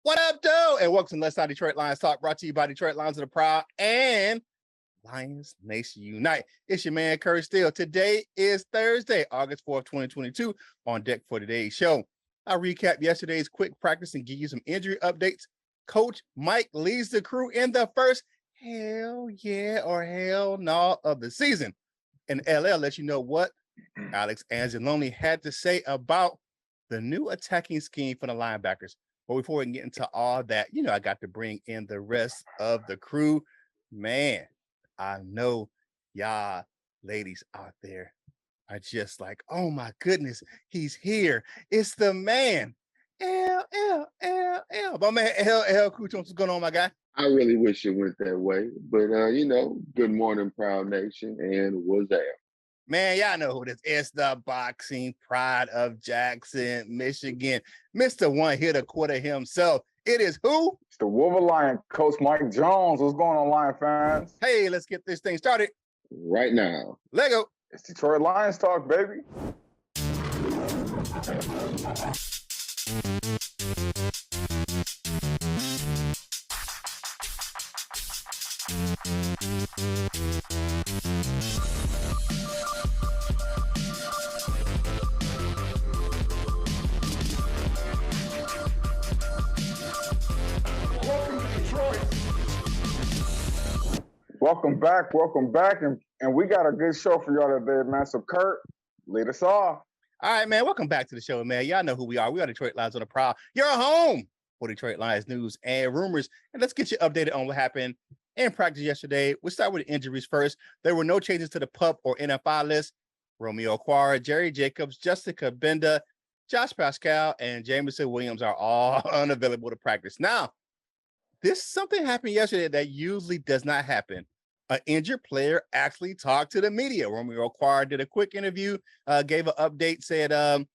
What up, Joe? And welcome to Let's Not Detroit Lions Talk, brought to you by Detroit Lions of the Prowl and Lions Nation Unite. It's your man, Curt Steele. Today is Thursday, August 4th, 2022. On deck for today's show, I'll recap yesterday's quick practice and give you some injury updates. Coach Mike leads the crew in the first hell yeah or hell no of the season. And LL lets you know what Alex Anzalone had to say about the new attacking scheme for the linebackers. But before we can get into all that, I got to bring in the rest of the crew. Man, I know y'all ladies out there are just like, oh my goodness, he's here. It's the man. L. My man, L. Cooch, what's going on, my guy? I really wish it went that way. But, good morning, Proud Nation, and what's that? Man, y'all know who this is. It's the boxing pride of Jackson, Michigan. Mr. One Hitter Quitter himself. It is who? It's the Wolverine, Coach Mike Jones. What's going on, Lion fans? Hey, let's get this thing started. Right now. Lego. It's Detroit Lions Talk, baby. Welcome back, and we got a good show for y'all today, man. So, Curt, lead us off. All right, man, welcome back to the show, man. Y'all know who we are. We are Detroit Lions on the Prowl. You're home for Detroit Lions news and rumors, and let's get you updated on what happened in practice yesterday. We'll start with the injuries first. There were no changes to the PUP or NFI list. Romeo Okwara, Jerry Jacobs, Jessica Benda, Josh Pascal, and Jameson Williams are all unavailable to practice. Now, something happened yesterday that usually does not happen. An injured player actually talked to the media. Romeo Okwara did a quick interview, gave an update, said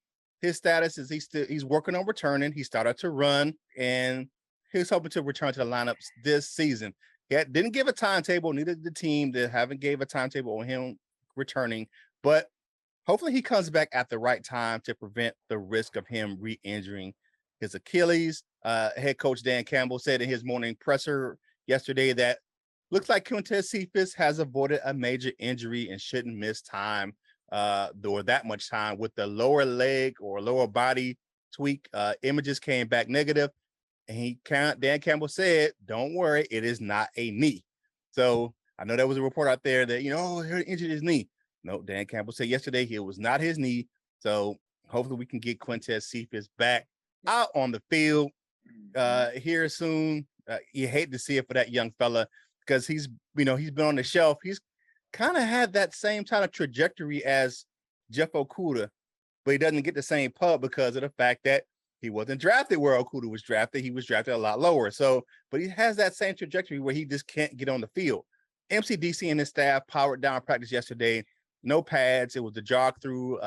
his status is he's working on returning. He started to run, and he's hoping to return to the lineups this season. He didn't give a timetable, neither did the team. They haven't gave a timetable on him returning, but hopefully he comes back at the right time to prevent the risk of him re-injuring his Achilles. Head coach Dan Campbell said in his morning presser yesterday that looks like Quintez Cephas has avoided a major injury and shouldn't miss time or that much time with the lower leg or lower body tweak. Images came back negative, and Dan Campbell said, don't worry, it is not a knee. So I know there was a report out there that, he injured his knee. No, Dan Campbell said yesterday it was not his knee. So hopefully we can get Quintez Cephas back out on the field here soon. You hate to see it for that young fella, because he's been on the shelf. He's kind of had that same kind of trajectory as Jeff Okudah, but he doesn't get the same pub because of the fact that he wasn't drafted where Okudah was drafted. He was drafted a lot lower. So, but he has that same trajectory where he just can't get on the field. MCDC and his staff powered down practice yesterday. No pads. It was the jog through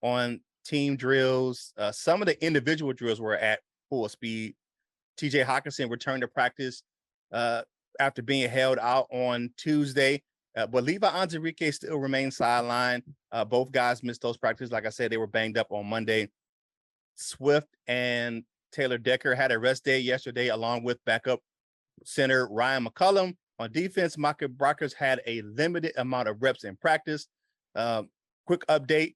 on team drills. Some of the individual drills were at full speed. TJ Hawkinson returned to practice after being held out on Tuesday. But Levi Onwuzurike still remains sidelined. Both guys missed those practices. Like I said, they were banged up on Monday. Swift and Taylor Decker had a rest day yesterday, along with backup center Ryan McCullum. On defense, Micah Brockers had a limited amount of reps in practice. Quick update.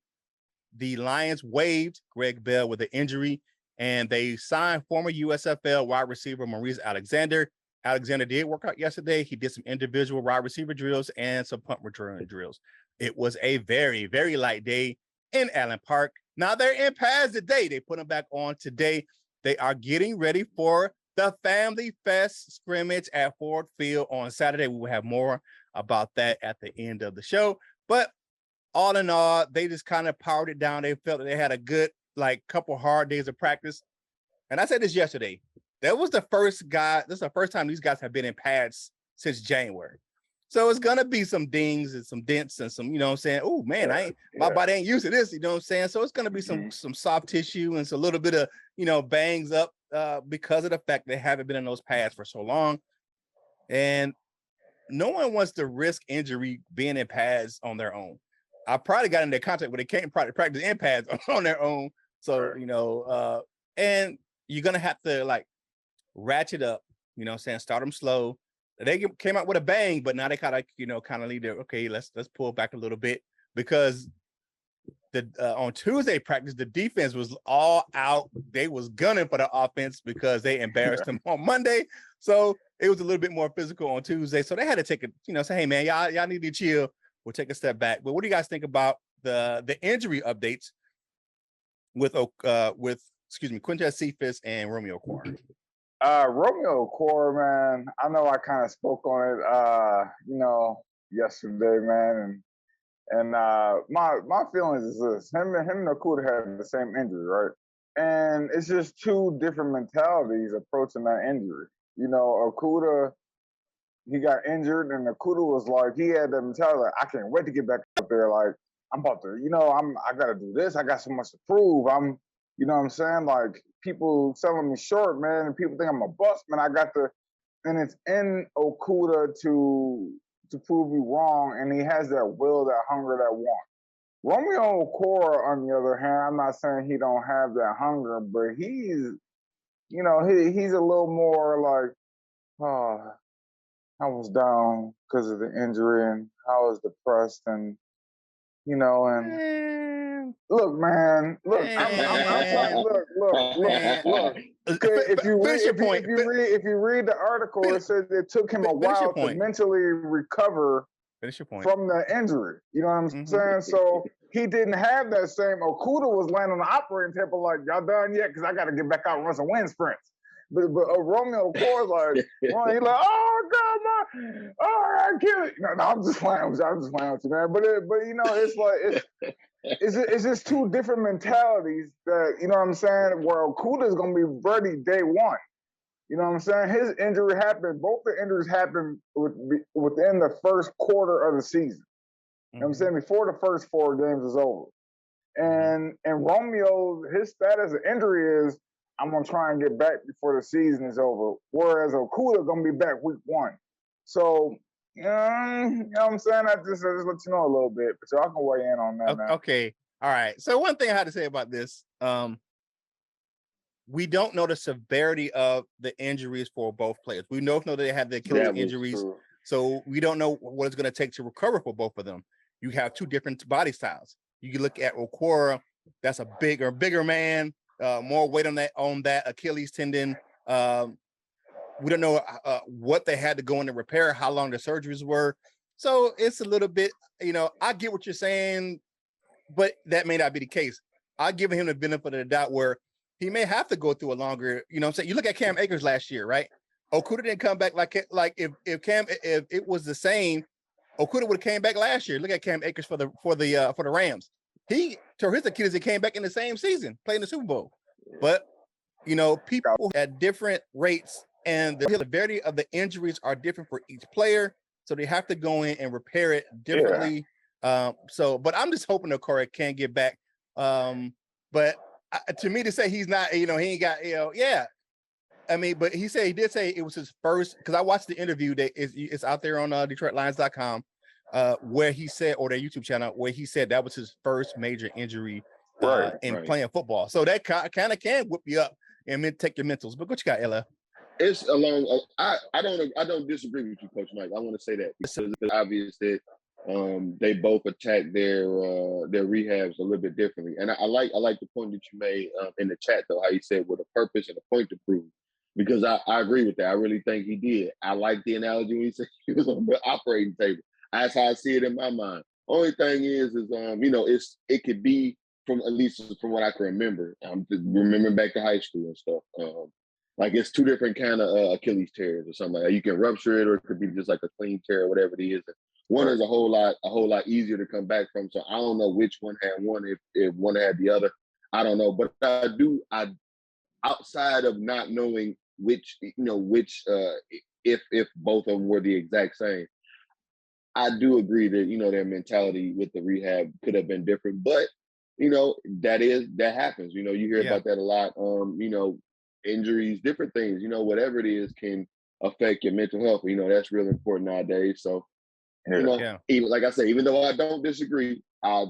The Lions waived Greg Bell with an injury, and they signed former USFL wide receiver Maurice Alexander. Alexander did work out yesterday. He did some individual wide receiver drills and some punt return drills. It was a very, very light day in Allen Park. Now they're in pads today. They put them back on today. They are getting ready for the Family Fest scrimmage at Ford Field on Saturday. We will have more about that at the end of the show. But all in all, they just kind of powered it down. They felt that they had a good, couple hard days of practice. And I said this yesterday. This is the first time these guys have been in pads since January. So it's gonna be some dings and some dents and some, oh man, my body ain't used to this, So it's gonna be some soft tissue and a little bit of, bangs up because of the fact they haven't been in those pads for so long. And no one wants to risk injury being in pads on their own. I probably got in their contract where they can't practice in pads on their own. So, and you're gonna have to ratchet up, you know what I'm saying, start them slow. They came out with a bang, but now they kind of lead to, okay, let's pull back a little bit, because on Tuesday practice, the defense was all out. They was gunning for the offense because they embarrassed them on Monday. So it was a little bit more physical on Tuesday. So they had to take say, hey man, y'all need to chill. We'll take a step back. But what do you guys think about the injury updates with Quintez Cephas and Romeo Core? Romeo Core, man, I know I kind of spoke on it, yesterday, man, and my feelings is this: him and Okudah had the same injury, right? And it's just two different mentalities approaching that injury. Okudah, he got injured, and Okudah was like, he had that mentality like, I can't wait to get back up there. Like, I'm about to, I got to do this. I got so much to prove. You know what I'm saying? Like, people selling me short, man, and people think I'm a bust, man. And it's in Okudah to prove you wrong, and he has that will, that hunger, that want. Romeo Core, on the other hand, I'm not saying he don't have that hunger, but he's a little more like, oh, I was down because of the injury, and I was depressed, and look, man, look, I'm saying, look. If you read the article, it says it took him a while to mentally recover from the injury. You know what I'm saying? So he didn't have that same. Okudah was laying on the operating table like, y'all done yet? Because I got to get back out and run some wind sprints. But Romeo Core like, he's like, oh God, man, all right, kill it. No, I'm just playing with you, man. But it's like it's just two different mentalities that, you know what I'm saying, where Okudah is gonna be ready day one. You know what I'm saying? His injury happened. Both the injuries happened within the first quarter of the season. You know what I'm saying? Before the first 4 games is over. And Romeo, his status of injury is, I'm gonna try and get back before the season is over. Whereas Okudah gonna be back week 1. So, you know what I'm saying? I just let you know a little bit, but y'all can weigh in on that, man. Okay. All right. So one thing I had to say about this, we don't know the severity of the injuries for both players. We know they had the Achilles injuries, so we don't know what it's going to take to recover for both of them. You have two different body styles. You can look at Okora, that's a bigger man, more weight on that Achilles tendon. We don't know what they had to go in to repair, how long the surgeries were. So it's a little bit, I get what you're saying, but that may not be the case. I've given him the benefit of the doubt where he may have to go through a longer, you know what I'm saying? You look at Cam Akers last year, right? Okudah didn't come back like if it was the same, Okudah would have came back last year. Look at Cam Akers for the Rams. He tore his Achilles and came back in the same season, playing the Super Bowl. But people at different rates, and the severity of the injuries are different for each player, so they have to go in and repair it differently. Yeah. But I'm just hoping Okora can get back. But to me, to say he's not, he ain't got, yeah. I mean, but he did say it was his first, because I watched the interview that it's out there on DetroitLions.com, where he said, or their YouTube channel, where he said that was his first major injury in playing football. So that kind of can whip you up and take your mentals. But what you got, Ella? It's along. I don't disagree with you, Coach Mike. I want to say that because it's obvious that they both attack their rehabs a little bit differently. And I like the point that you made in the chat, though, how you said with a purpose and a point to prove. Because I agree with that. I really think he did. I like the analogy when he said he was on the operating table. That's how I see it in my mind. Only thing is it could be from, at least from what I can remember. I'm remembering back to high school and stuff. Like it's two different kind of Achilles tears or something like that. You can rupture it, or it could be just like a clean tear, or whatever it is. One is a whole lot easier to come back from. So I don't know which one had one, if one had the other. I don't know, but I outside of not knowing which if both of them were the exact same, I do agree that their mentality with the rehab could have been different. But that happens. You hear about that a lot. Injuries, different things, whatever it is can affect your mental health. That's really important nowadays. So, even like I say, even though I don't disagree, I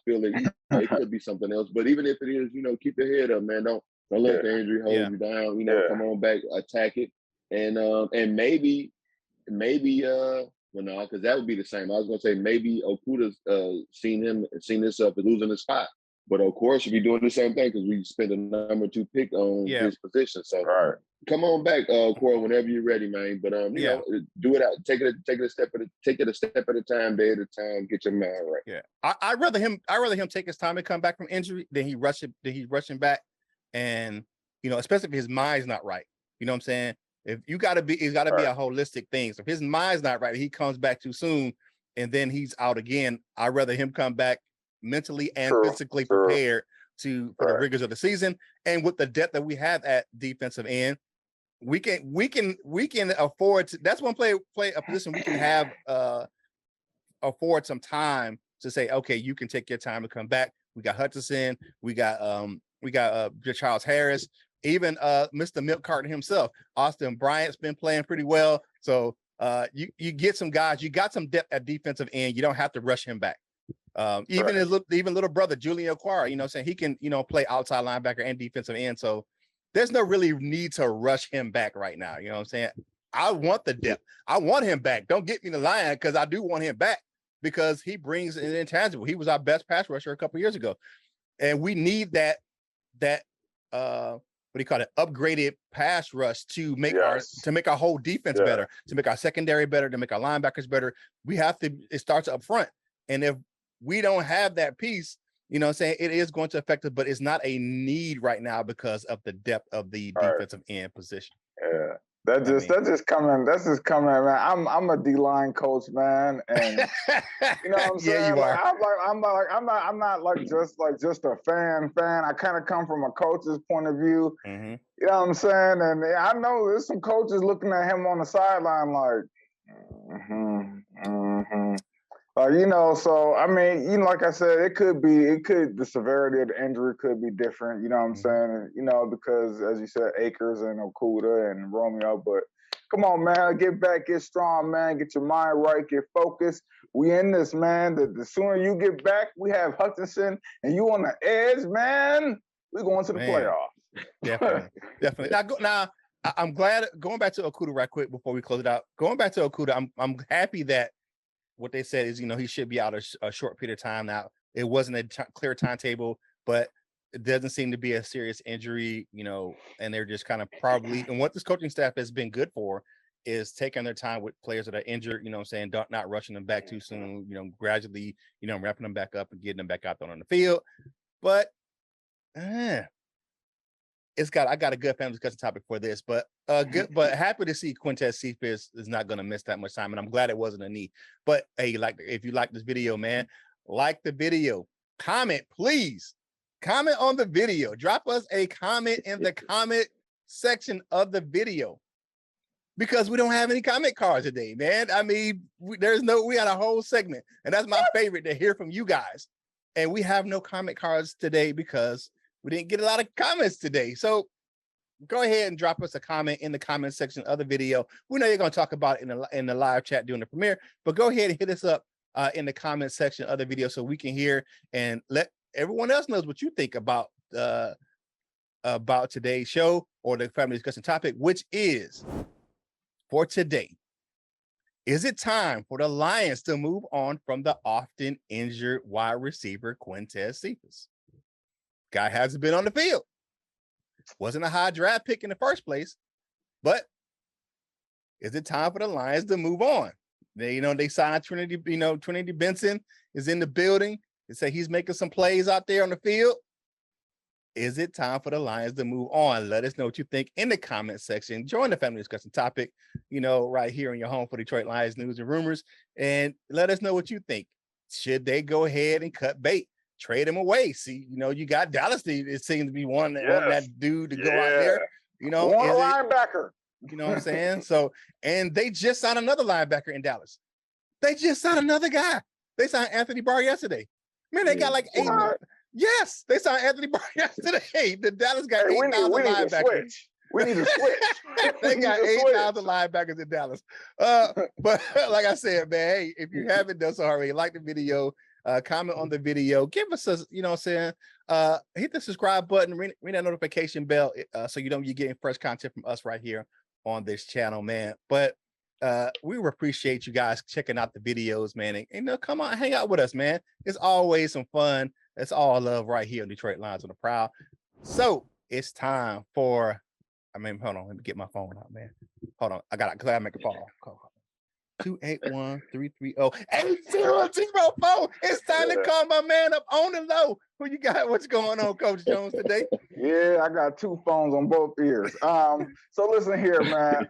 feel that it could be something else. But even if it is, keep your head up, man. Don't Don't let the injury hold you down. You know, come on back, attack it, and maybe well, no, because that would be the same. I was gonna say maybe Okuda's seen himself as losing his spot, but of course, you'll be doing the same thing because we spent a number 2 pick on his position. So come on back, Corey, whenever you're ready, man. But you know, do it out. Take it a step at a time, day at a time. Get your mind right. Yeah, I'd rather him take his time and come back from injury than he rushing back, and you know, especially if his mind's not right. You know what I'm saying? If you got to be, it's got to be a holistic thing. So if his mind's not right, he comes back too soon, and then he's out again. I'd rather him come back mentally and physically prepared for the rigors of the season. And with the depth that we have at defensive end, we can afford to. That's one play a position we can have afford some time to say, okay, you can take your time to come back. We got Hutchinson, we got Charles Harris. Even Mr. Milk Carton himself, Austin Bryant's been playing pretty well. So you get some guys, you got some depth at defensive end. You don't have to rush him back. Even his little brother, Julian Okwara, you know what I'm saying? He can, you know, play outside linebacker and defensive end. So there's no really need to rush him back right now. You know what I'm saying? I want the depth. I want him back. Don't get me the line because I do want him back because he brings an intangible. He was our best pass rusher a couple years ago. And we need that what do you call it? Upgraded pass rush to make our whole defense better, to make our secondary better, to make our linebackers better. It starts up front. And if we don't have that piece, you know what I'm saying, it is going to affect us, but it's not a need right now because of the depth of the defensive end position. Yeah. That's just coming, man. I'm a D-line coach, man, and you know what I'm saying. You are. I'm not like just a fan. I kind of come from a coach's point of view. Mm-hmm. You know what I'm saying, and I know there's some coaches looking at him on the sideline like, you know. So I mean, you know, like I said, the severity of the injury could be different. You know what I'm saying? You know, because as you said, Akers and Okuda and Romeo. But come on, man, get back, get strong, man, get your mind right, get focused. We in this, man. The sooner you get back, we have Hutchinson and you on the edge, man. We're going to the playoffs. Definitely. Now, I'm glad. Going back to Okuda right quick before we close it out. Going back to Okuda, I'm happy that. What they said is, you know, he should be out a short period of time now. It wasn't a clear timetable, but it doesn't seem to be a serious injury, you know, and they're just kind of probably, and what this coaching staff has been good for is taking their time with players that are injured, you know what I'm saying, not rushing them back too soon, you know, gradually, you know, wrapping them back up and getting them back out there on the field. But I got a good family discussion topic for this, but but happy to see Quintez Cephas is not going to miss that much time, and I'm glad it wasn't a knee. But hey, if you like this video, man, like the video, comment, please, comment on the video, drop us a comment in the comment section of the video because we don't have any comment cards today, man. I mean, we had a whole segment, and that's my favorite to hear from you guys, and we have no comment cards today because we didn't get a lot of comments today. So go ahead and drop us a comment in the comment section of the video. We know you're going to talk about it in the live chat during the premiere, but go ahead and hit us up in the comment section of the video so we can hear and let everyone else knows what you think about today's show or the family discussion topic, which is for today. Is it time for the Lions to move on from the often injured wide receiver Quintez Cephas? Guy hasn't been on the field. Wasn't a high draft pick in the first place, but is it time for the Lions to move on? They signed Trinity, Trinity Benson is in the building. They say he's making some plays out there on the field. Is it time for the Lions to move on? Let us know what you think in the comment section. Join the family discussion topic, right here on your home for Detroit Lions news and rumors. And let us know what you think. Should they go ahead and cut bait? Trade him away. See, you got Dallas. It seems to be one that dude to go out there. One linebacker. You know what I'm saying? So, and they just signed another linebacker in Dallas. They just signed another guy. They signed Anthony Barr yesterday. Man, they got like 8 more. Yes, they signed Anthony Barr yesterday. The Dallas got 8,000 linebackers. We need to switch. They got 8,000 linebackers in Dallas. But like I said, man, hey, if you haven't done so already, like the video, comment on the video, give us a, you know what I'm saying, hit the subscribe button, ring that notification bell, so you know you're getting fresh content from us right here on this channel, man. But we appreciate you guys checking out the videos, man, and come on, hang out with us, man. It's always some fun. It's all love right here on Detroit Lions on the Prowl. So it's time for, hold on, let me get my phone out, man. Hold on, I gotta make a call. 281-330-8004. It's time to call my man up on the low. Who you got? What's going on, Coach Jones, today? Yeah, I got two phones on both ears. So listen here, man.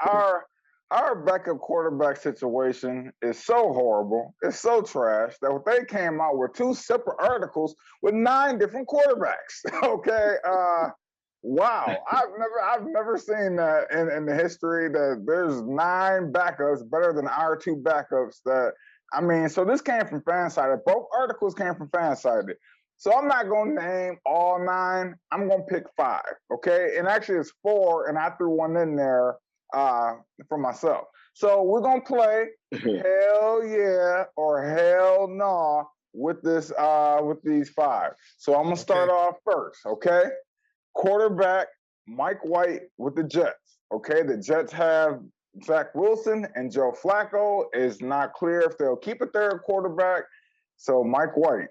Our backup quarterback situation is so horrible, it's so trash that they came out with 2 separate articles with 9 different quarterbacks. Okay. Wow, I've never seen that in the history, that there's 9 backups better than our 2 backups. So this came from FanSided. Both articles came from FanSided. So I'm not going to name all 9. I'm going to pick 5, okay? And actually it's 4, and I threw one in there for myself. So we're going to play Hell Yeah or Hell Naw with these 5. So I'm going to start off first, okay? Quarterback, Mike White with the Jets. Okay, the Jets have Zach Wilson and Joe Flacco. It's not clear if they'll keep a third quarterback. So Mike White,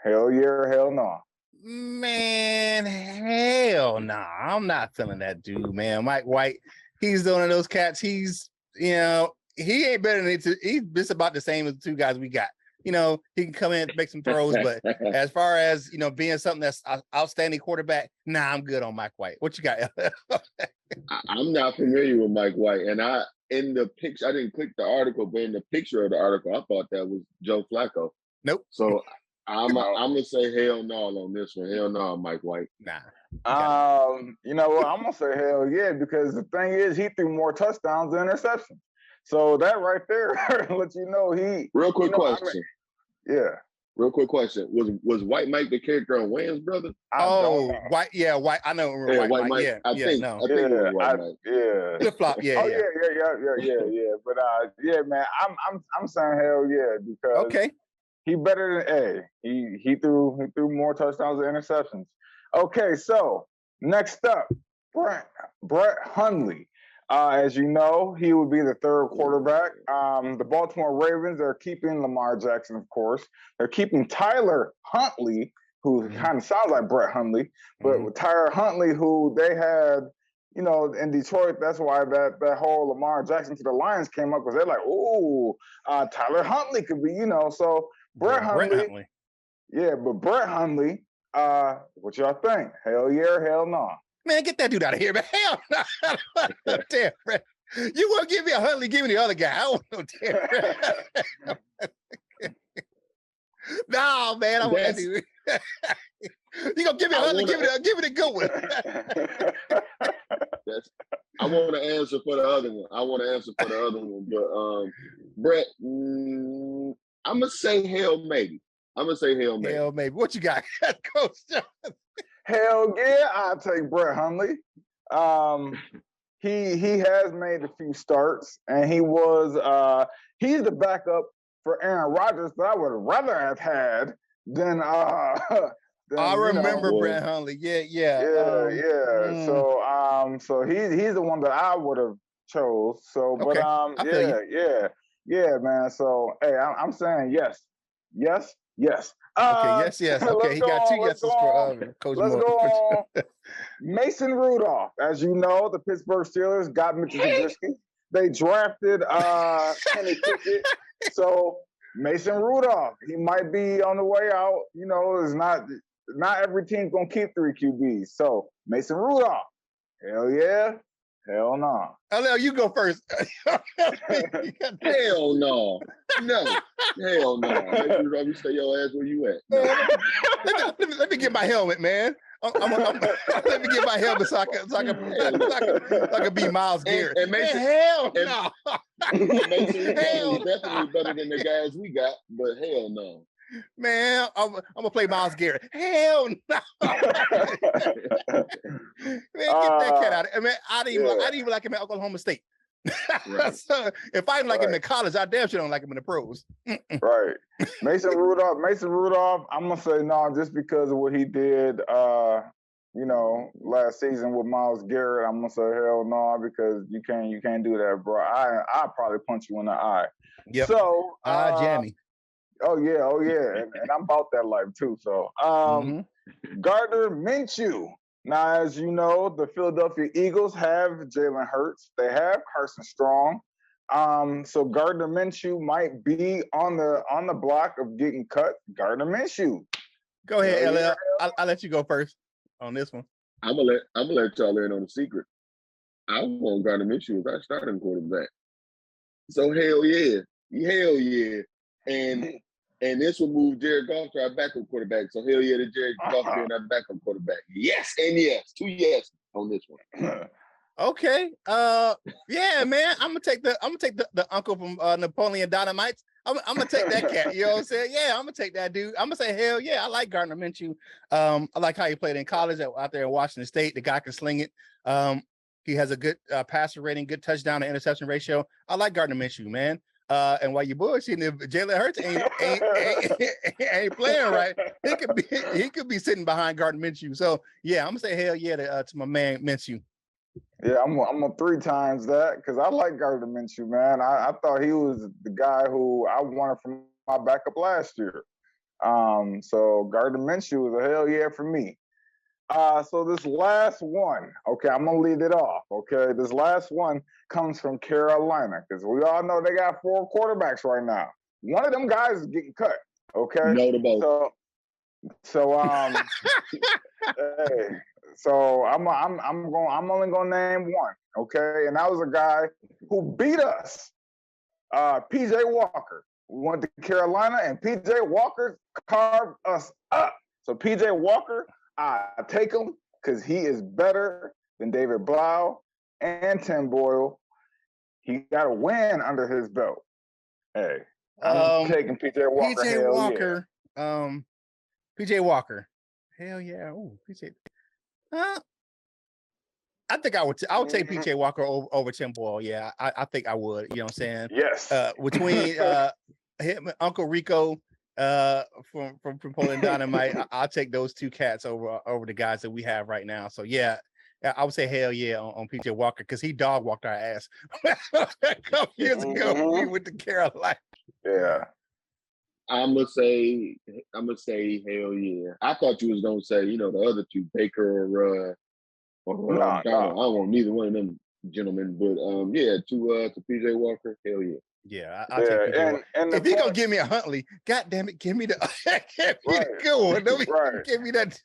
hell yeah or hell no? Man, hell nah. I'm not feeling that dude, man. Mike White, he's one of those cats. He's, he ain't better than he's just about the same as the 2 guys we got. He can come in and make some throws, but as far as, being something that's outstanding quarterback, nah, I'm good on Mike White. What you got? I'm not familiar with Mike White, and in the picture, I didn't click the article, but in the picture of the article, I thought that was Joe Flacco. Nope. So I'm gonna say hell no on this one. Hell no, Mike White. Nah. You know what? I'm gonna say hell yeah, because the thing is, he threw more touchdowns than interceptions. So that right there lets you know he. Real quick question. Yeah. Real quick question. Was White Mike the character on Wayne's brother? White. Yeah, White. I know. Yeah, White Mike. Yeah, I think it was White Mike. Yeah. Flip flop. Yeah. Oh yeah. But yeah, man. I'm saying hell yeah, because he better than he threw more touchdowns than interceptions. Okay, so next up, Brett Hundley. As you know, he would be the third quarterback. The Baltimore Ravens are keeping Lamar Jackson, of course. They're keeping Tyler Huntley, who kind of sounds like Brett Hundley, but with Tyler Huntley, who they had, in Detroit. That's why that whole Lamar Jackson to the Lions came up, because they're like, ooh, Tyler Huntley could be, so Brett Hundley. Yeah, but Brett Hundley, what y'all think? Hell yeah or hell no? Man, get that dude out of here, man. Hell no. Damn, man. You want to give me a Huntley, give me the other guy. I don't know, damn. No, man, I want that dude. You gonna give me a Huntley, give me the good one. I want to answer for the other one. But Brett, I'm gonna say hell maybe. Hell maybe. What you got, Coach Jones? Hell yeah, I'll take Brett Hundley. He has made a few starts, and he's the backup for Aaron Rodgers that I would rather have had than I remember Brett Hundley. Yeah. So he's the one that I would have chose. So, but yeah, man. So hey, I'm saying yes. Okay, yes. Okay, he got 2 yeses for Coach Let's go on. Mason Rudolph. As you know, the Pittsburgh Steelers got Mitchell Trubisky. They drafted Kenny Pickett. So Mason Rudolph, he might be on the way out. It's not every team's gonna keep 3 QBs. So Mason Rudolph, hell yeah, hell no. Hell, you go first. Hell no. No. Hell no. Let me stay your ass where you at. No. Let me get my helmet, man. Let me get my helmet so I can be Myles Garrett. And Mason, hell no. Mason is definitely better than the guys we got, but hell no. Man, I'm gonna play Myles Garrett. Hell no. Man, get that cat out of it. I mean, I didn't even like him at Oklahoma State. Right. So if I didn't like him in college, I damn sure don't like him in the pros. Right. Mason Rudolph, I'm gonna say no, just because of what he did last season with Myles Garrett. I'm gonna say hell no, because you can't do that, bro. I'll probably punch you in the eye. Yep. So Jammy. Oh yeah. And I'm about that life too. So Gardner Minshew. Now, as you know, the Philadelphia Eagles have Jalen Hurts. They have Carson Strong. So Gardner Minshew might be on the block of getting cut. Gardner Minshew. Go ahead, LL. I'll let you go first on this one. I'm gonna let y'all in on the secret. I want Gardner Minshew as our starting quarterback. So hell yeah. And this will move Jared Goff to our backup quarterback. So hell yeah, the Jared Goff being our backup quarterback. Yes and yes. 2 yes on this one. Okay. Yeah, man. I'm gonna take the uncle from Napoleon Dynamite. I'm gonna take that cat. You know what I'm saying? Yeah, I'm gonna take that dude. I'm gonna say hell yeah. I like Gardner Minshew. I like how he played in college out there in Washington State. The guy can sling it. He has a good passer rating, good touchdown to interception ratio. I like Gardner Minshew, man. And while you bullshitting, if Jalen Hurts ain't playing right, he could be sitting behind Gardner Minshew. So yeah, I'm gonna say hell yeah to my man Minshew. Yeah, I'm a 3 times that, because I like Gardner Minshew, man. I thought he was the guy who I wanted from my backup last year. So Gardner Minshew is a hell yeah for me. So this last one, okay, I'm gonna lead it off. Okay, this last one comes from Carolina, because we all know they got 4 quarterbacks right now. One of them guys is getting cut. Okay, notable. So hey. So I'm only gonna name one, okay? And that was a guy who beat us, PJ Walker. We went to Carolina, and PJ Walker carved us up. So PJ Walker, I take him because he is better than David Blau and Tim Boyle. He got a win under his belt. Hey, I'm taking PJ Walker. PJ Walker. Yeah. PJ Walker. Hell yeah. Oh, PJ. I think I would take PJ Walker over Tim Boyle. Yeah, I think I would. You know what I'm saying? Yes. Between him and Uncle Rico from Poland Dynamite, I'll take those 2 cats over the guys that we have right now. So yeah, I would say hell yeah on PJ Walker, because he dog walked our ass a couple years ago. We went to Carolina. Yeah. I'm gonna say hell yeah. I thought you was gonna say, the other 2, Baker or Donald. I don't want neither one of them gentlemen, but yeah, to PJ Walker, hell yeah. Yeah, I'll take PJ Walker. And if you're gonna give me a Huntley, god damn it, give me the good one. Don't give me that.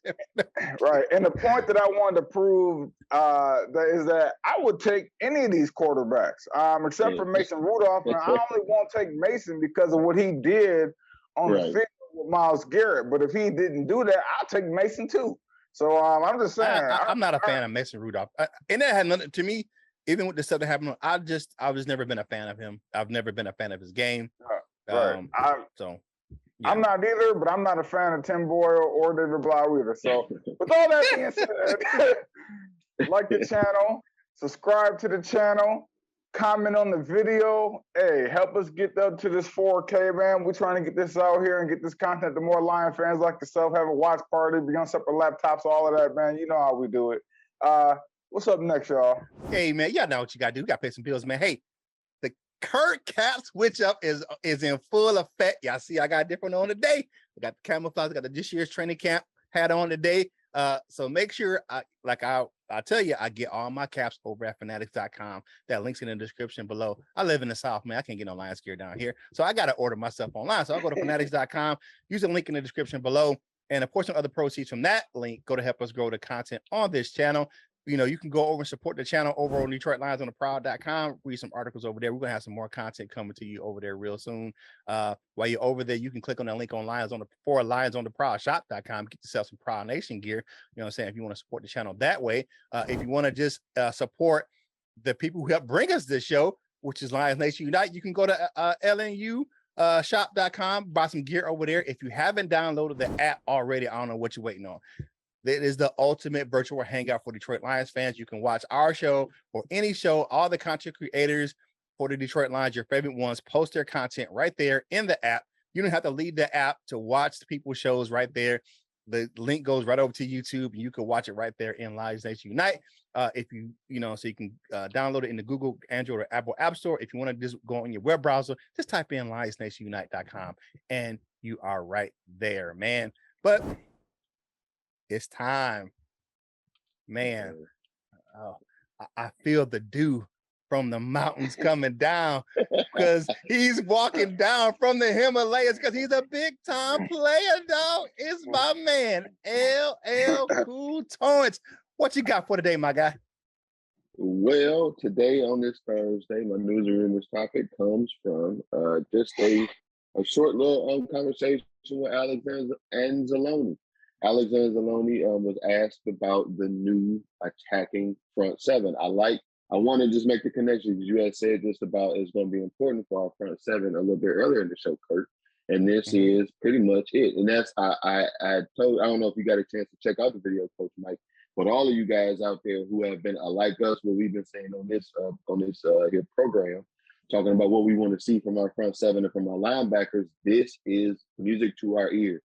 Right. And the point that I wanted to prove is that I would take any of these quarterbacks, except for Mason Rudolph, and I only won't take Mason because of what he did on the field with Myles Garrett. But if he didn't do that, I'll take Mason too. So I'm just saying. I'm not a fan of Mason Rudolph. And that had nothing to me, even with the stuff that happened. I was never been a fan of him. I've never been a fan of his game. Right. Yeah. I'm not either, but I'm not a fan of Tim Boyle or David Blau either. So with all that being said, like the channel, subscribe to the channel, comment on the video. Hey, help us get up to this 4K, man. We're trying to get this out here and get this content to more Lion fans like yourself. Have a watch party, be on separate laptops, all of that, man. You know how we do it. What's up next, y'all? Hey, man, y'all know what you got to do. You got to pay some bills, man. Hey, the Curt cap switch up is in full effect. Y'all see, I got a different on today. I got the camouflage, I got the this year's training camp hat on today. So make sure, I tell you, I get all my caps over at fanatics.com. That link's in the description below. I live in the South, man. I can't get no Lions gear down here. So I got to order my stuff online. So I'll go to fanatics.com, use the link in the description below. And a portion of the proceeds from that link go to help us grow the content on this channel. You can go over and support the channel over on DetroitLionsOnTheProwl.com. Read some articles over there. We're going to have some more content coming to you over there real soon. While you're over there, you can click on that link on LionsOnTheProwl.shop.com. Get yourself some Prowl Nation gear. You know what I'm saying? If you want to support the channel that way. If you want to just support the people who help bring us this show, which is Lions Nation Unite, you can go to LNU shop.com, buy some gear over there. If you haven't downloaded the app already, I don't know what you're waiting on. That is the ultimate virtual hangout for Detroit Lions fans. You can watch our show or any show. All the content creators for the Detroit Lions, your favorite ones, post their content right there in the app. You don't have to leave the app to watch the people's shows right there. The link goes right over to YouTube, and you can watch it right there in Lions Nation Unite. If you so you can download it in the Google, Android, or Apple App Store. If you want to just go on your web browser, just type in lionsnationunite.com, and you are right there, man. But it's time, man. Oh, I feel the dew from the mountains coming down because he's walking down from the Himalayas because he's a big time player, dog. It's my man, LL Cool Torrance. What you got for today, my guy? Well, today on this Thursday, my news and rumors topic comes from just a short little conversation with Alexander Anzalone. Alexander Anzalone was asked about the new attacking front seven. I want to just make the connection because you had said just about it's going to be important for our front seven a little bit earlier in the show, Curt. And this is pretty much it. And that's I don't know if you got a chance to check out the video, Coach Mike, but all of you guys out there who have been like us, what we've been saying on this here program, talking about what we want to see from our front seven and from our linebackers, this is music to our ears.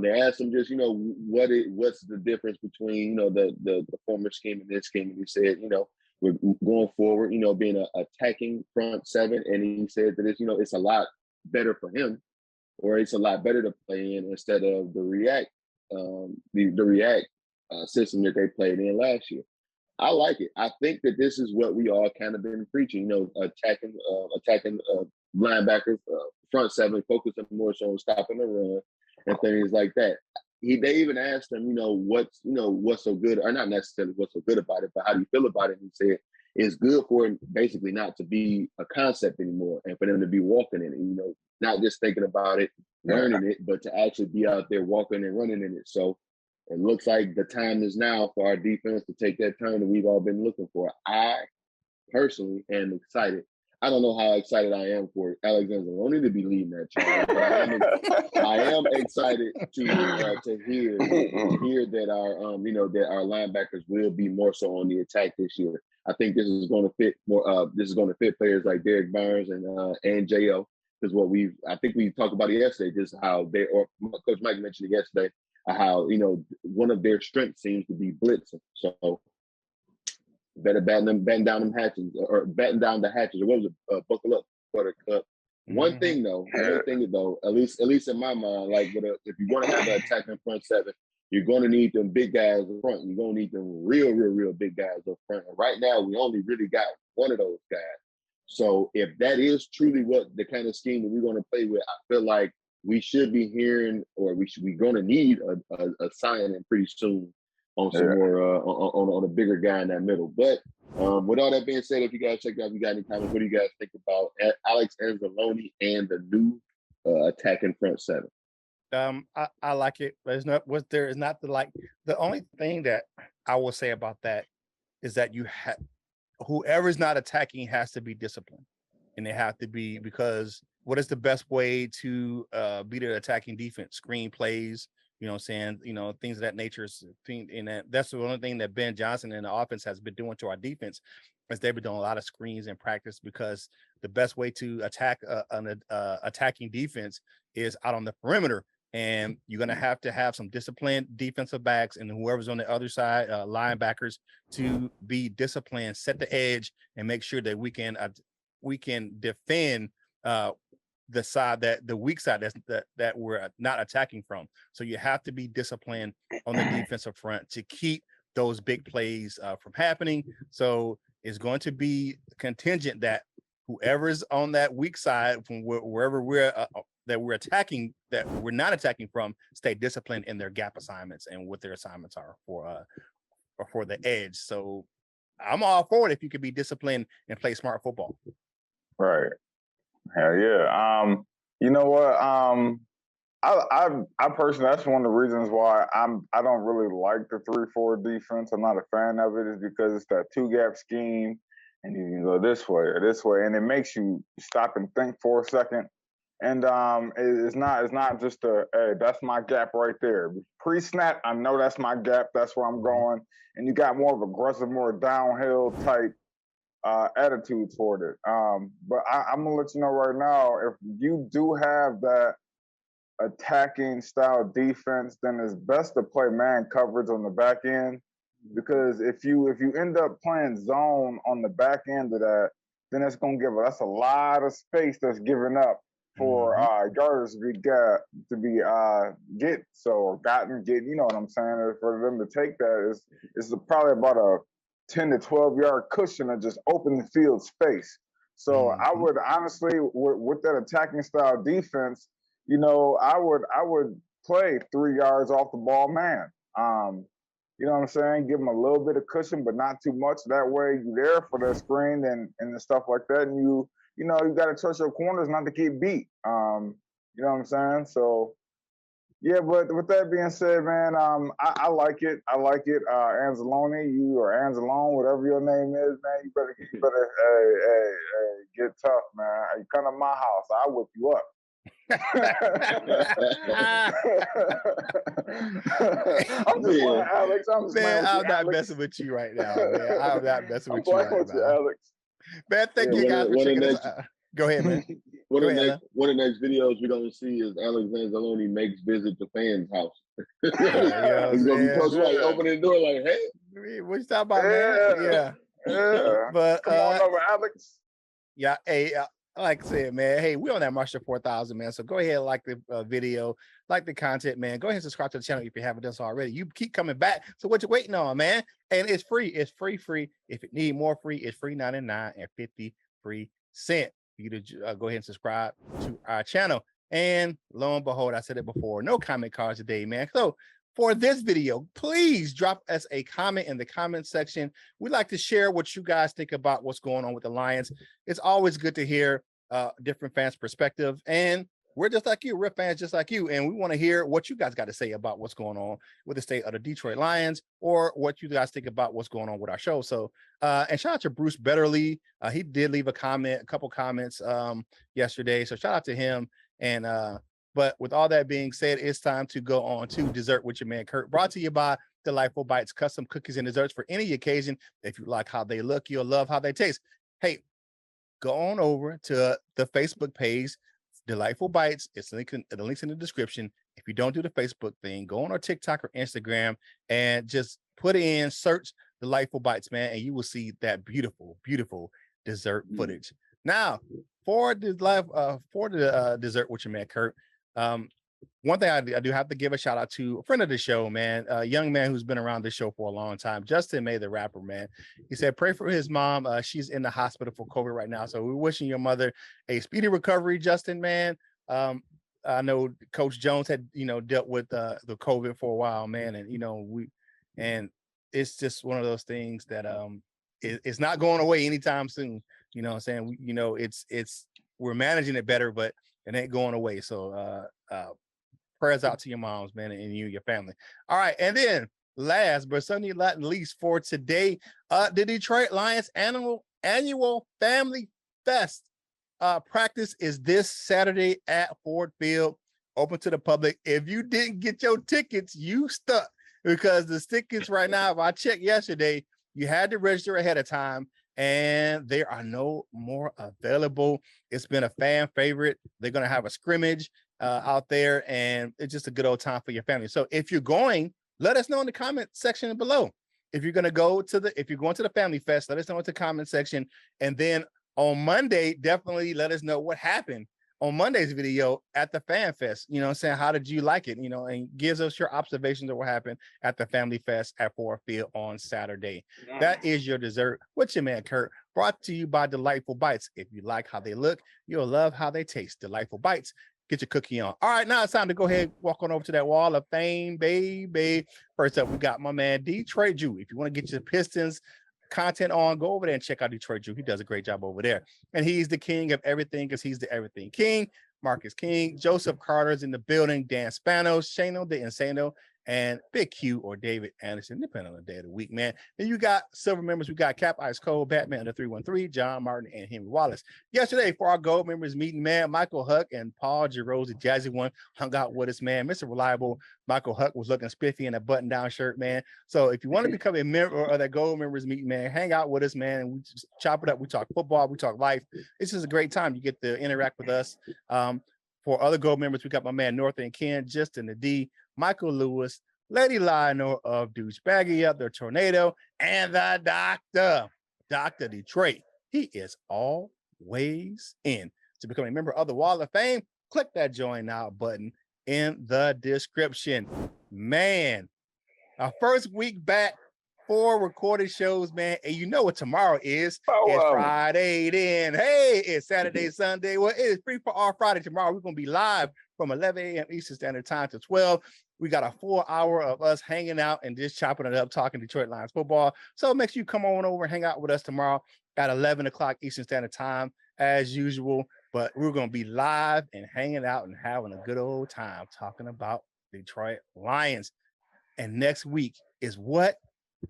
They asked him just, what's the difference between, the former scheme and this scheme. And he said, we're going forward, being an attacking front seven. And he said that it's a lot better for him, or it's a lot better to play in instead of the react, system that they played in last year. I like it. I think that this is what we all kind of been preaching, attacking linebackers, front seven, focusing more so on stopping the run and things like that. They even asked him, what's so good, or not necessarily what's so good about it, but how do you feel about it? And he said it's good for it basically not to be a concept anymore, and for them to be walking in it, not just thinking about it, learning it, but to actually be out there walking and running in it. So it looks like the time is now for our defense to take that turn that we've all been looking for. I personally am excited. I don't know how excited I am for Alexander Anzalone to be leading that charge, but I am excited to hear that our linebackers will be more so on the attack this year. I think this is going to fit more. This is going to fit players like Derek Burns and Jo, because I think we talked about it yesterday, just how Coach Mike mentioned it yesterday, how one of their strengths seems to be blitzing. So better batten down the hatches, or what was it? Buckle up, Buttercup. One thing though, at least in my mind, like if you're going to have an attacking front seven, you're going to need them big guys up front. You're going to need them real big guys up front. And right now, we only really got one of those guys. So if that is truly what the kind of scheme that we're going to play with, I feel like we should be hearing, or we're going to need a signing pretty soon on some more on a bigger guy in that middle. But with all that being said, if you guys check out, if you got any comments, what do you guys think about Alex Anzalone and the new attacking front seven? I like it. There's not the only thing that I will say about that is that whoever's not attacking has to be disciplined, and they have to be, because what is the best way to beat an attacking defense? Screen plays, things of that nature. That's the only thing that Ben Johnson and the offense has been doing to our defense, is they've been doing a lot of screens in practice, because the best way to attack an attacking defense is out on the perimeter. And you're going to have some disciplined defensive backs and whoever's on the other side, linebackers, to be disciplined, set the edge, and make sure that we can defend the side, the weak side that we're not attacking from. So you have to be disciplined on the defensive front to keep those big plays from happening. So it's going to be contingent that whoever's on that weak side from wherever we're attacking, that we're not attacking from, stay disciplined in their gap assignments and what their assignments are for the edge. So I'm all for it if you could be disciplined and play smart football. Right. Hell yeah. You know what? I personally, that's one of the reasons why I don't really like the 3-4 defense. I'm not a fan of it, is because it's that 2-gap scheme, and you can go this way or this way, and it makes you stop and think for a second. And it's not just a, hey, that's my gap right there. Pre-snap, I know that's my gap. That's where I'm going. And you got more of aggressive, more downhill type attitude toward it. But I'm gonna let you know right now, if you do have that attacking style defense, then it's best to play man coverage on the back end. Because if you end up playing zone on the back end of that, then it's gonna that's a lot of space that's given up for yarders to be get so gotten get, you know what I'm saying? For them to take that is probably about a 10 to 12 yard cushion of just open field space. So I would honestly, with that attacking style defense, you know, I would play 3 yards off the ball man. You know what I'm saying? Give them a little bit of cushion, but not too much. That way you're there for that screen and the stuff like that. And you know, you got to trust your corners not to get beat. You know what I'm saying? So, yeah, but with that being said, man, I like it. I like it. Anzalone, you or Anzalone, whatever your name is, man, you better get tough, man. You come to my house, I'll whip you up. I'm just playing, Alex. I'm not messing with you right now, man. I'm not messing with you right now, Alex. Man, thank you guys for checking us out. Go ahead, man. One of the next videos we're gonna see is Alex Anzalone makes visit the fans' house. He's gonna be close, like opening the door, like, hey, what you talking about, man? Yeah. But come on over, Alex. Yeah, hey, like I said, man, hey, we're on that march to 4,000, man. So go ahead and like the video, like the content, man. Go ahead and subscribe to the channel if you haven't done so already. You keep coming back. So what you waiting on, man? And it's free. It's free. If you need more free, it's free 99 and 53 cents for you to go ahead and subscribe to our channel. And lo and behold, I said it before, no comment cards today, man. So for this video, please drop us a comment in the comment section. We'd like to share what you guys think about what's going on with the Lions. It's always good to hear different fans' perspective, and we're just like you, we're fans just like you, and we want to hear what you guys got to say about what's going on with the state of the Detroit Lions, or what you guys think about what's going on with our show. So and shout out to Bruce Betterly. He did leave a couple comments yesterday, so shout out to him. And but with all that being said, it's time to go on to Dessert with your man Curt, brought to you by Delightful Bites, custom cookies and desserts for any occasion. If you like how they look, you'll love how they taste. Hey, go on over to the Facebook page, Delightful Bites. It's the link's in the description. If you don't do the Facebook thing, go on our TikTok or Instagram and just put in, search Delightful Bites, man, and you will see that beautiful, beautiful dessert footage. Now, for the Dessert with your man Curt, one thing I do have to give a shout out to a friend of the show, man, a young man who's been around the show for a long time, Justin May, the rapper, man. He said, pray for his mom. She's in the hospital for COVID right now. So we're wishing your mother a speedy recovery, Justin, man. I know Coach Jones had, dealt with the COVID for a while, man. And, it's just one of those things that it's not going away anytime soon. You know what I'm saying? We're managing it better, but it ain't going away. So prayers out to your moms, man, and you, your family. All right. And then last but certainly not least for today, the Detroit Lions annual Family Fest practice is this Saturday at Ford Field, open to the public. If you didn't get your tickets, you stuck, because the tickets right now, if I checked yesterday, you had to register ahead of time, and there are no more available. It's been a fan favorite. They're going to have a scrimmage out there, and it's just a good old time for your family. So if you're going, let us know in the comment section below. If you're going to go to if you're going to the Family Fest, let us know in the comment section. And then on Monday, definitely let us know what happened on Monday's video at the Fan Fest. You know what I'm saying? How did you like it? And gives us your observations of what happened at the Family Fest at Ford Field on Saturday. Yeah. That is your Dessert with your man Curt, brought to you by Delightful Bites. If you like how they look, you'll love how they taste. Delightful Bites. Get your cookie on. All right, now it's time to go ahead, walk on over to that wall of fame, baby. First up, we got my man Detroit Jew. If you want to get your Pistons content on, go over there and check out Detroit Jew. He does a great job over there. And he's the king of everything, because he's the everything king. Marcus King, Joseph Carter's in the building, Dan Spanos, Shano the Insano, and Big Q or David Anderson, depending on the day of the week, man. Then you got silver members. We got Cap Ice Cold, Batman under 313, John Martin, and Henry Wallace. Yesterday, for our gold members meeting, man, Michael Huck and Paul Giroux, the Jazzy one, hung out with us, man. Mr. Reliable, Michael Huck was looking spiffy in a button-down shirt, man. So if you want to become a member of that gold members meeting, man, hang out with us, man, and we just chop it up. We talk football, we talk life. This is a great time. You get to interact with us. For other gold members, we got my man North and Ken, Justin the D, Michael Lewis, Lady Lionel of Douchebaggy Up, the Tornado, and the Doctor, Dr. Detroit. He is always in. To become a member of the Wall of Fame, click that join now button in the description. Man, our first week back, 4 recorded shows, man. And you know what tomorrow is. It's Friday then. Hey, it's Saturday, Sunday. Well, it is free for all Friday. Tomorrow, we're going to be live from 11 a.m. Eastern Standard Time to 12. We got a full hour of us hanging out and just chopping it up, talking Detroit Lions football. So make sure you come on over and hang out with us tomorrow at 11 o'clock Eastern Standard Time, as usual. But we're going to be live and hanging out and having a good old time talking about Detroit Lions. And next week is what?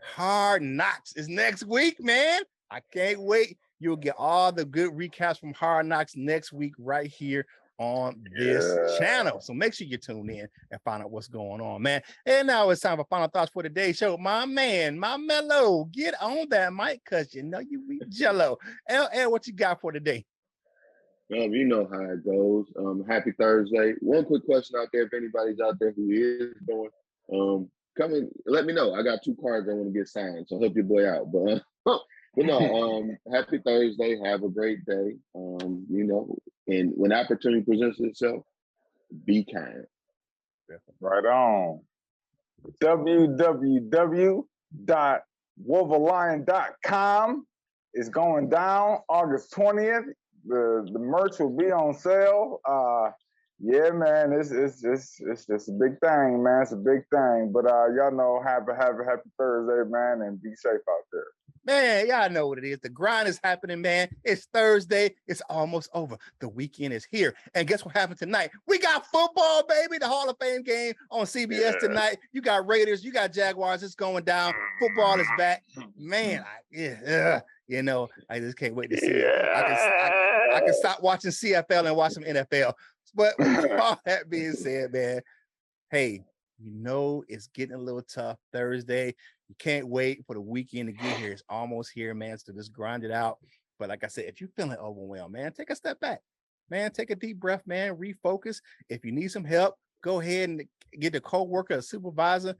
Hard Knocks is next week, man. I can't wait. You'll get all the good recaps from Hard Knocks next week right here on this channel. So make sure you tune in and find out what's going on, man. And now it's time for final thoughts for today's show. My man, my mellow, get on that mic, because you know you be jello. LL, what you got for today? You know how it goes. Happy Thursday. One quick question out there, if anybody's out there who is doing, come in, let me know. I got 2 cards I want to get signed, so help your boy out. But no, happy Thursday. Have a great day. You know, and when opportunity presents itself, be kind. Right on. www.wolverlion.com is going down August 20th. The merch will be on sale. Yeah, man, it's just a big thing, man. It's a big thing. But y'all know, happy Thursday, man, and be safe out there. Man, y'all know what it is. The grind is happening, man. It's Thursday. It's almost over. The weekend is here. And guess what happened tonight? We got football, baby. The Hall of Fame game on CBS tonight. You got Raiders. You got Jaguars. It's going down. Football is back. Man, you know, I just can't wait to see it. I can stop watching CFL and watch some NFL. But with all that being said, man, hey, you know it's getting a little tough Thursday. You can't wait for the weekend to get here. It's almost here, man. So just grind it out. But like I said, if you're feeling overwhelmed, man, take a step back. Man, take a deep breath, man. Refocus. If you need some help, go ahead and get a co-worker, a supervisor,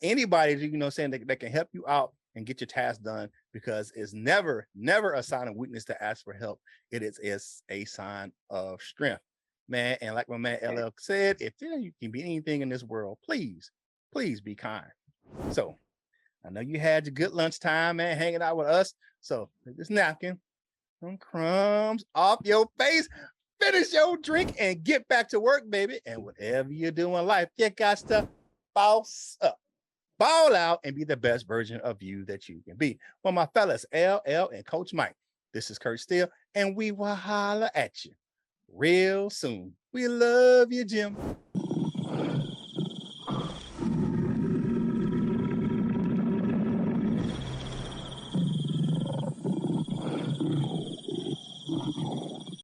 anybody, you know, saying that can help you out and get your task done, because it's never a sign of weakness to ask for help. It is a sign of strength, man. And like my man LL said, if you can be anything in this world, please be kind. So I know you had your good lunchtime, man, hanging out with us. So this napkin, some crumbs off your face, finish your drink and get back to work, baby. And whatever you do in life, you got to boss up, ball out, and be the best version of you that you can be. Well, my fellas, LL and Coach Mike, this is Curt Steele, and we will holler at you real soon. We love you, Jim.